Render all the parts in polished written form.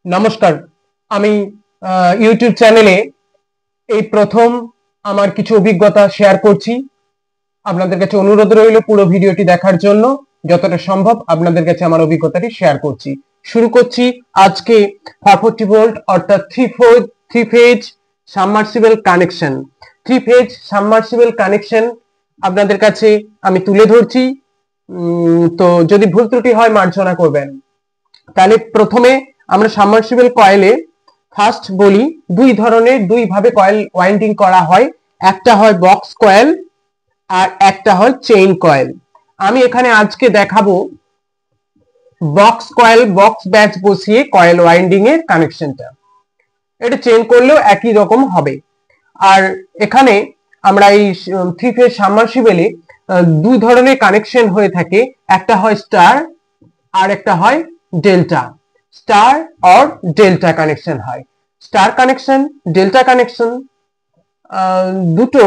নমস্কার। আমি ইউটিউব চ্যানেলে এই প্রথম আমার কিছু অভিজ্ঞতা শেয়ার করছি। আপনাদের কাছে অনুরোধ রইল পুরো ভিডিওটি দেখার জন্য। যতটা সম্ভব আপনাদের কাছে আমার অভিজ্ঞতাটি শেয়ার করছি। শুরু করছি আজকে 440 ভোল্ট অর্থাৎ three phase submersible connection. Three phase submersible connection আপনাদের কাছে আমি তুলে ধরছি। তো যদি ভুল ত্রুটি হয় মার্জনা করবেন। তাহলে প্রথমে আমরা সাবমার্সিবল কয়েলে ফার্স্ট বলি দুই ভাবে কয়েল ওয়াইন্ডিং করা হয়। একটা হয় বক্স কয়েল আর একটা হয় চেইন কয়েল। আমি এখানে আজকে দেখাবো বক্স কয়েল, বক্স ব্যাচ বসিয়ে কয়েল ওয়াইন্ডিং এর কানেকশনটা। এটা চেইন করলেও একই রকম হবে। আর এখানে আমরা এই থ্রি ফেজ সাবমার্সিবলে দুই ধরনের কানেকশন হয়ে থাকে। একটা হয় স্টার আর একটা হয় ডেল্টা। স্টার और ডেল্টা কানেকশন হয়। স্টার কানেকশন, ডেল্টা কানেকশন দুটো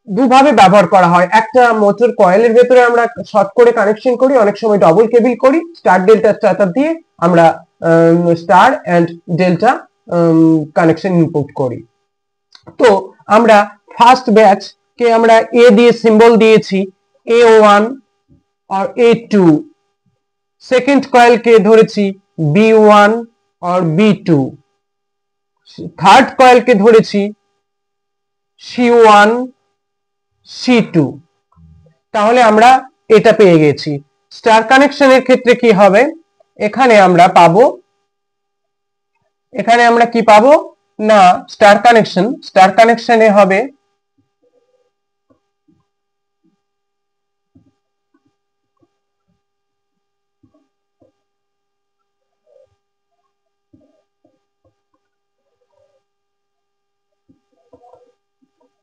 দুভাবে ব্যবহার করা হয়। একটা মোটর কয়েলের ভেতরে আমরা শর্ট করে কানেকশন করি, অনেক সময় ডবল কেবল করি। স্টার ডেল্টা স্টার্টার দিয়ে আমরা star and delta connection input করি। তো আমরা ফার্স্ট ব্যাচ কে আমরা এ দিয়ে সিম্বল দিয়েছি, A1 और A2। সেকেন্ড কয়েল কে ধরেছি B1 और B2। থার্ড কয়েল কে ধরেছি C1 C2। তাহলে আমরা এটা পেয়ে গেছি। স্টার কানেকশনের ক্ষেত্রে কি হবে? এখানে আমরা কি পাবো না, স্টার কানেকশনে হবে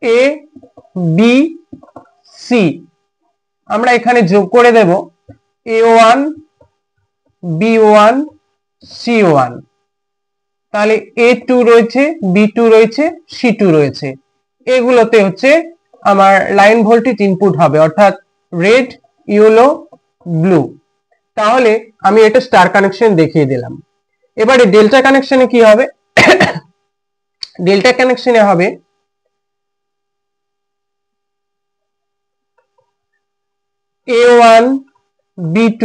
এ বি সি। আমরা এখানে যোগ করে দেব A1 B1 C1। তাহলে A2 রয়েছে, B2 রয়েছে, C2 রয়েছে। এগুলোতে হচ্ছে আমার লাইন ভোল্টেজ ইনপুট হবে, অর্থাৎ রেড, ইয়েলো, ব্লু। তাহলে আমি এটা স্টার কানেকশন দেখিয়ে দিলাম। এবারে ডেল্টা কানেকশনে কি হবে? ডেল্টা কানেকশনে হবে A1 B2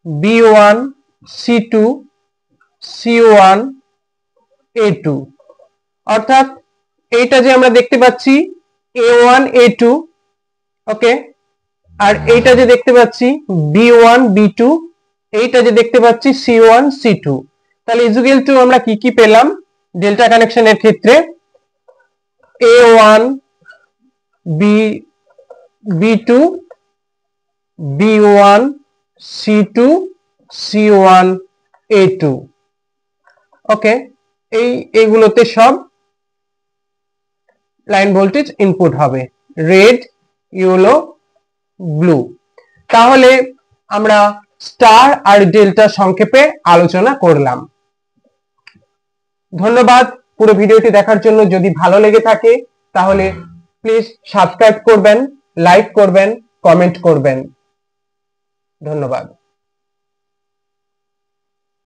B1 C2 C1 A2। অর্থাৎ এইটা যে আমরা দেখতে পাচ্ছি A1 A2, ওকে, আর এইটা যে দেখতে পাচ্ছি B1 B2, এইটা যে দেখতে পাচ্ছি C1 C2। তাহলে ইকুয়াল টু আমরা কি কি পেলাম ডেল্টা কানেকশনের ক্ষেত্রে? A1 B2 B1 C2 C1 A2। ওকে, এইগুলোতে সব লাইন ভোল্টেজ ইনপুট হবে, রেড, ইয়েলো, ব্লু। তাহলে আমরা স্টার আর ডেল্টা সংক্ষেপে আলোচনা করলাম। ধন্যবাদ পুরো ভিডিওটি দেখার জন্য। যদি ভালো লেগে থাকে তাহলে প্লিজ সাবস্ক্রাইব করবেন, লাইক করবেন, কমেন্ট করবেন। ধন্যবাদ।